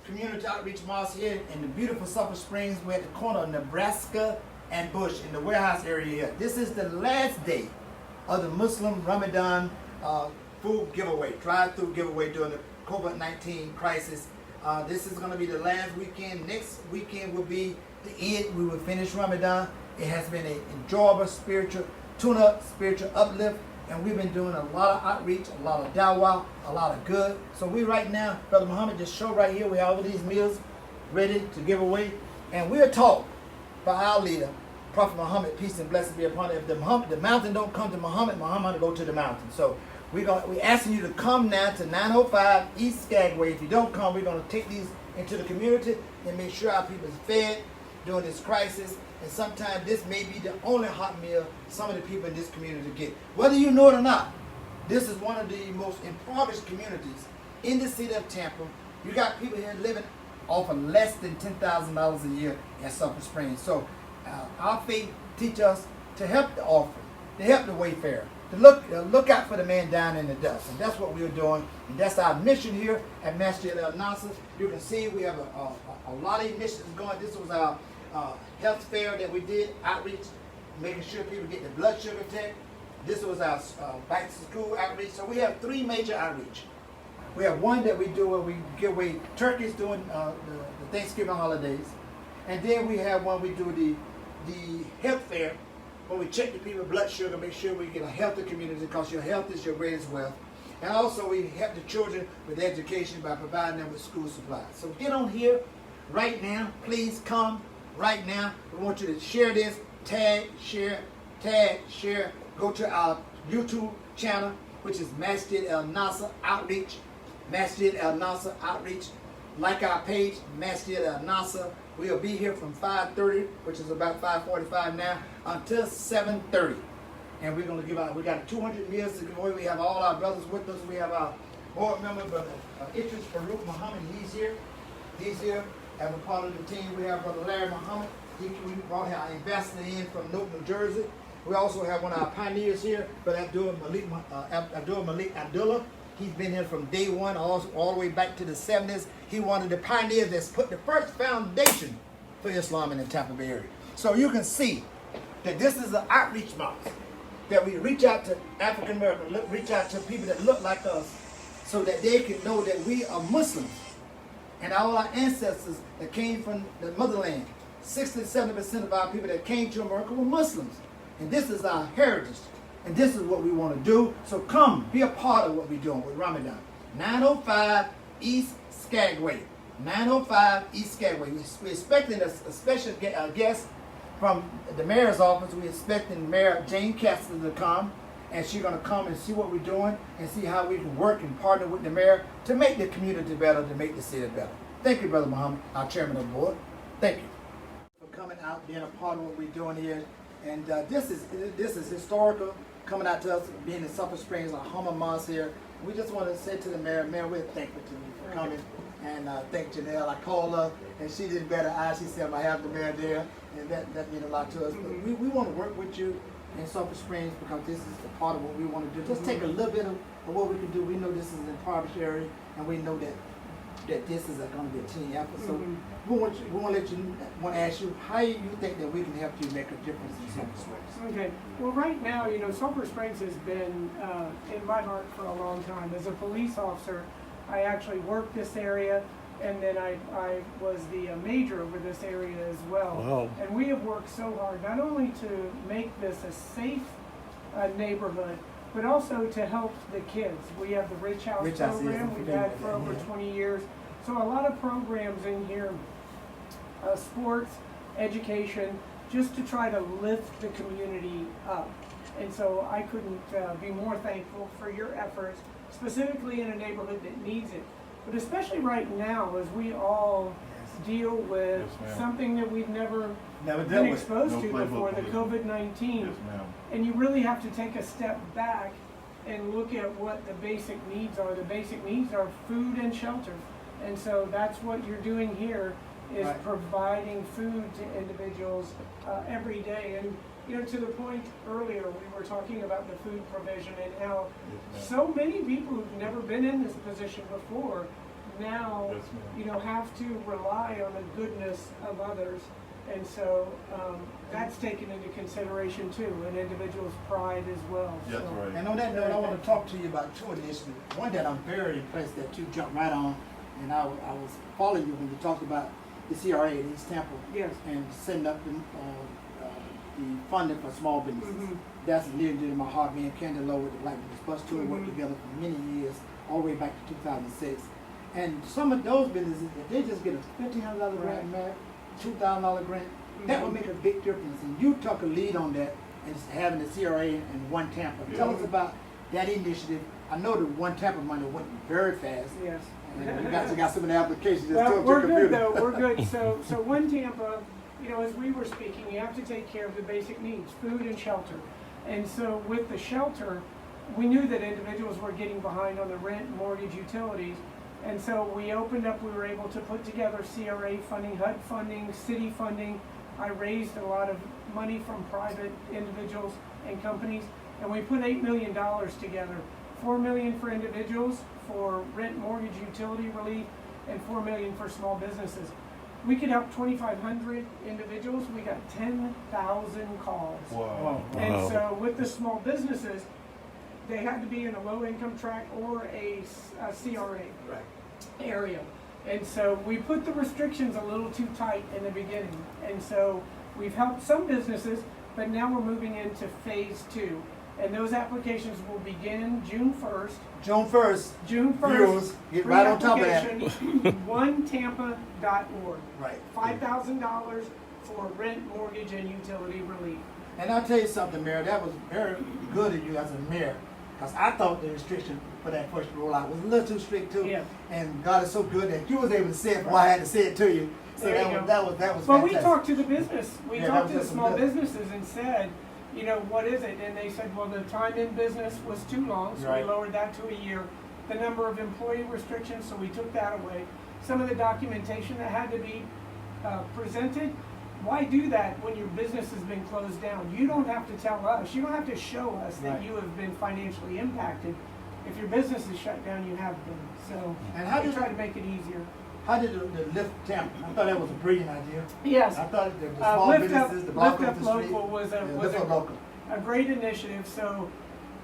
community outreach mosque here in the beautiful Sulphur Springs. We're at the corner of Nebraska and Bush in the warehouse area here. This is the last day of the Muslim Ramadan food giveaway, drive-through giveaway during the COVID-19 crisis. This is going to be the last weekend. Next weekend will be the end. We will finish Ramadan. It has been an enjoyable spiritual tune-up, spiritual uplift, and we've been doing a lot of outreach, a lot of dawah, a lot of good. So we right now, Brother Muhammad just showed right here, we have all these meals ready to give away, and we are taught by our leader, Prophet Muhammad, peace and blessings be upon him. If the mountain don't come to Muhammad, Muhammad will go to the mountain. So we're asking you to come now to 905 East Skagway. If you don't come, we're going to take these into the community and make sure our people is fed during this crisis. And sometimes this may be the only hot meal some of the people in this community get. Whether you know it or not, this is one of the most impoverished communities in the city of Tampa. You got people here living off of less than $10,000 a year in Sulphur Springs. So our faith teaches us to help the orphan, to help the wayfarer, to look out for the man down in the dust. And that's what we're doing. And that's our mission here at Masjid Nasr. You can see we have a lot of missions going. This was our health fair that we did, outreach, making sure people get the blood sugar test. This was our back to school outreach. So we have three major outreach. We have one that we do where we give away turkeys during the Thanksgiving holidays. And then we have one we do the health fair, where we check the people's blood sugar, make sure we get a healthy community, because your health is your greatest wealth. And also we help the children with education by providing them with school supplies. So get on here right now. Please come right now. We want you to share this, tag, share. Go to our YouTube channel, which is Masjid Nasr Outreach. Masjid Nasr Outreach. Like our page, Masjid Nasr. We'll be here from 5:30, which is about 5:45 now, until 7:30. And we're going to give out, we got 200 meals to give away. We have all our brothers with us. We have our board member, Brother Idris Farouk Muhammad. He's here. As a part of the team, we have Brother Larry Muhammad. We brought our ambassador in from Newark, New Jersey. We also have one of our pioneers here, Brother Abdul Malik Abdullah. He's been here from day one, all the way back to the 70s. He one of the pioneers that's put the first foundation for Islam in the Tampa Bay area. So you can see that this is an outreach mosque, that we reach out to African Americans, reach out to people that look like us, so that they can know that we are Muslims. And all our ancestors that came from the motherland, 60-70% of our people that came to America were Muslims. And this is our heritage. And this is what we want to do. So come, be a part of what we're doing with Ramadan. 905 East Skagway. 905 East Skagway. We're expecting a special guest from the mayor's office. We're expecting Mayor Jane Kessler to come. And she's going to come and see what we're doing and see how we can work and partner with the mayor to make the community better, to make the city better. Thank you, Brother Muhammad, our chairman of the board. Thank you for coming out, being a part of what we're doing here. And this is historical, coming out to us, being in Sulphur Springs, our Hummer Mosque here. We just want to say to the mayor, we're thankful to you for coming. And thank Janelle. I called her, and she didn't bat her eye. She said, I have the mayor there, and that means a lot to us. But we want to work with you in Sulphur Springs, because this is a part of what we want to do. Just take a little bit of what we can do. We know this is an impoverished area, and we know that this is going to be a team effort. So we want to ask you, how you think that we can help you make a difference in Sulphur Springs? Okay. Well, right now, Sulphur Springs has been in my heart for a long time. As a police officer, I actually worked this area, and then I was the major over this area as well. Wow. And we have worked so hard, not only to make this a safe neighborhood, but also to help the kids. We have the Rich House program we've had for over 20 years. So a lot of programs in here, sports, education, just to try to lift the community up. And so I couldn't be more thankful for your efforts, specifically in a neighborhood that needs it. But especially right now, as we all deal with something that we've never been exposed to before, the COVID-19. And you really have to take a step back and look at what the basic needs are. The basic needs are food and shelter. And so that's what you're doing here, is providing food to individuals every day. And to the point earlier, we were talking about the food provision and how so many people who've never been in this position before now, Yes, ma'am. you know, have to rely on the goodness of others. And so that's taken into consideration too, an individual's pride as well. That's So- right. And on that note, I want to talk to you about two initiatives. One that I'm very impressed that you jumped right on, and I was following you when you talked about the CRA in East Temple Yes. and setting up the funding for small businesses. Mhm. That's near and dear to my heart. Me and Candy Lowe with the Black Business Bus Tour worked Mhm. together for many years, all the way back to 2006. And some of those businesses, if they just get a $1,500 grant, Right. $2,000 grant, that Mhm. would make a big difference. And you took a lead on that and having the CRA in One Tampa. Tell Yeah. us about that initiative. I know the One Tampa money went very fast. Yes. And you guys got some of the applications just Well, took we're your good computer. though, we're good. So One Tampa, you know, as we were speaking, you have to take care of the basic needs, food and shelter. And so with the shelter, we knew that individuals were getting behind on the rent, mortgage, utilities. And so we opened up, we were able to put together CRA funding, HUD funding, city funding. I raised a lot of money from private individuals and companies, and we put $8 million together. $4 million for individuals for rent, mortgage, utility relief, and $4 million for small businesses. We could help 2,500 individuals. We got 10,000 calls. Wow. And so with the small businesses, they had to be in a low income tract or a CRA Right. area. And so we put the restrictions a little too tight in the beginning. And so we've helped some businesses, but now we're moving into phase 2. And those applications will begin June 1st. June 1st, June 1st. viewers, get right on top of that. Pre-application, onetampa.org. Right. $5,000 for rent, mortgage, and utility relief. And I'll tell you something, Mayor, that was very good of you as a mayor, because I thought the restriction for that first rollout was a little too strict too. Yeah. And God is so good that you was able to say it before I had to say it to you. So There you that go. was But we fantastic. talked to the business. We Yeah, that talked was to the just small good. businesses and said, you know, what is it? And they said, well, the time in business was too long, so Right. we lowered that to a year. The number of employee restrictions, so we took that away. Some of the documentation that had to be presented. Why do that when your business has been closed down? You don't have to tell us. You don't have to show us that Right. you have been financially impacted. If your business is shut down, you have been. So And how we did try to make it easier. How did the Lift Tampa? I thought that was a brilliant idea. Yes. I thought the small Lift Up, businesses, the block Lift off Up the street. Local was a Yeah, Lift Up Local. a great initiative. So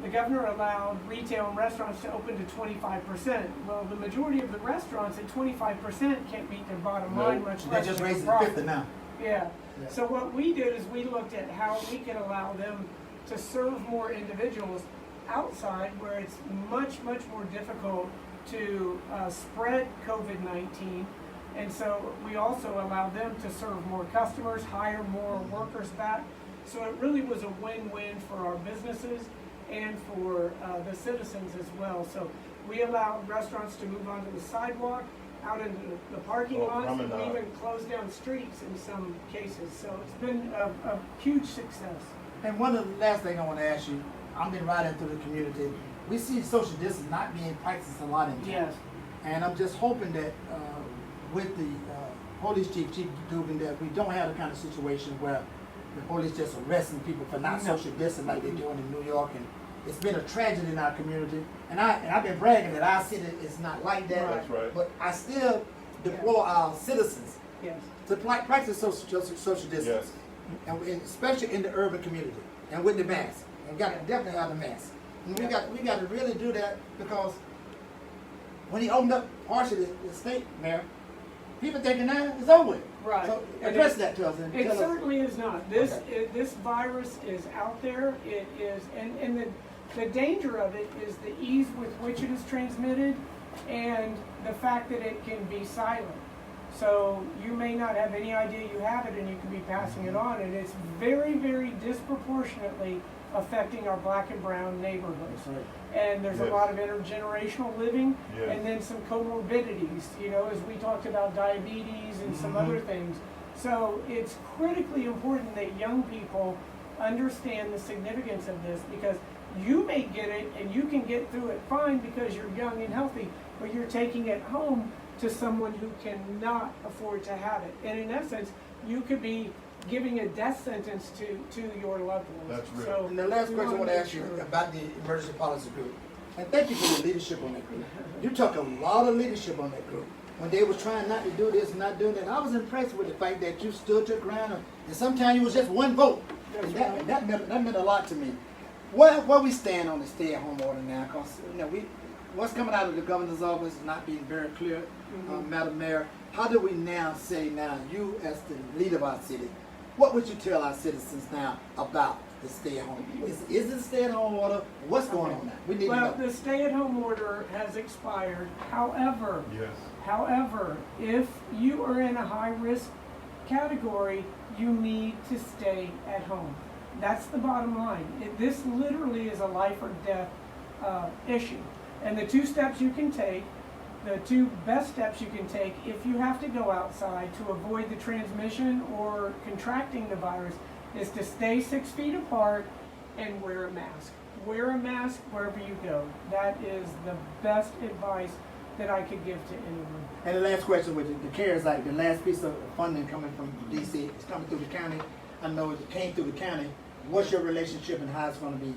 the governor allowed retail and restaurants to open to 25%. Well, the majority of the restaurants at 25% can't meet their bottom No. line, much They less just their raised it to profit. 50 now. Yeah. Yeah. So what we did is we looked at how we could allow them to serve more individuals outside where it's much, much more difficult to spread COVID-19. And so we also allowed them to serve more customers, hire more workers back. So it really was a win-win for our businesses and for the citizens as well. So we allowed restaurants to move onto the sidewalk, out into the parking lots, and we promenade. even closed down streets in some cases. So it's been a huge success. And one of the last thing I want to ask you, I've been riding through the community. We see social distance not being practiced a lot in town. Yes. And I'm just hoping that with the police chief, Chief Dugan, that we don't have the kind of situation where the police just arresting people for not No. social distancing like they're doing in New York. And it's been a tragedy in our community. And I've been bragging that our city is not like that. That's right. But I still deplore our citizens Yes. to practice social distance. Yes. And especially in the urban community and with the mask. And we got to definitely have the mask. And we got to really do that, because when he opened up partially the state, Mayor, people thinking now it's over with. Right. So And address it- that to us and It tell us. certainly is not. This Okay. this virus is out there. It is, and the danger of it is the ease with which it is transmitted, and the fact that it can be silent. So you may not have any idea you have it, and you can be passing it on, and it's very, very disproportionately affecting our black and brown neighborhoods. That's right. And there's a Yes. lot of intergenerational living, Yes. and then some comorbidities, you know, as we talked about diabetes and some Mhm. other things. So it's critically important that young people understand the significance of this, because you may get it and you can get through it fine because you're young and healthy, but you're taking it home to someone who cannot afford to have it. And in essence, you could be giving a death sentence to your loved ones. That's real. So And the last we question I want wanna to make ask you sure- about the emergency policy group. And thank you for your leadership on that group. You took a lot of leadership on that group. When they were trying not to do this and not doing that, I was impressed with the fact that you stood your ground. And sometimes it was just one vote. And that meant a lot to me. Where we stand on the stay-at-home order now, because what's coming out of the governor's office is not being very clear, Madam Mayor. How do we now say you as the leader of our city, what would you tell our citizens now about the stay-at-home? Is it a stay-at-home order? What's going on now? We need to know. The stay-at-home order has expired. However, if you are in a high-risk category, you need to stay at home. That's the bottom line. This literally is a life or death issue. And the two steps you can take, the two best steps you can take if you have to go outside to avoid the transmission or contracting the virus, is to stay 6 feet apart and wear a mask. Wear a mask wherever you go. That is the best advice that I could give to anyone. And the last question with the CARES Act, the last piece of funding coming from D.C., it's coming through the county. I know it came through the county. What's your relationship and how it's going to be?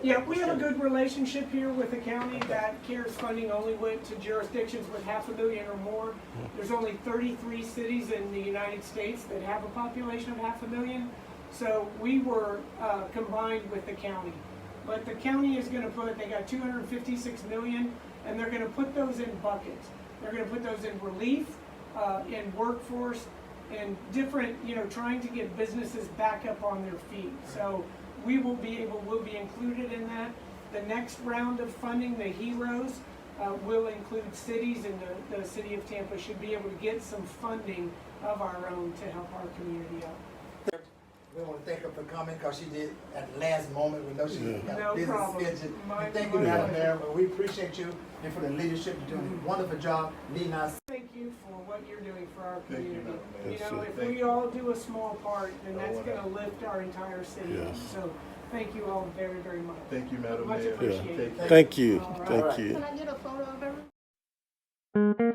Yeah, we have a good relationship here with the county. That CARES funding only went to jurisdictions with 500,000 or more. There's only 33 cities in the United States that have a population of 500,000. So we were combined with the county. But the county is going to they got 256 million, and they're going to put those in buckets. They're going to put those in relief, in workforce, and different, trying to get businesses back up on their feet. So we'll be included in that. The next round of funding, the HEROES, will include cities, and the city of Tampa should be able to get some funding of our own to help our community out. We want to thank her for coming because she did at the last moment. We know she got No a busy problem. schedule. Thank you, Madam Mayor. We appreciate you and for the leadership. You're doing a wonderful job leading us. Thank you for what you're doing for our Thank you, community. Madam Mayor. If we all do a small part, then that's going to lift our entire city. Yes. So thank you all very, very much. Thank you, Madam Much Mayor. appreciated. Take care. Thank you. All right. Thank you. Can I get a photo of everyone?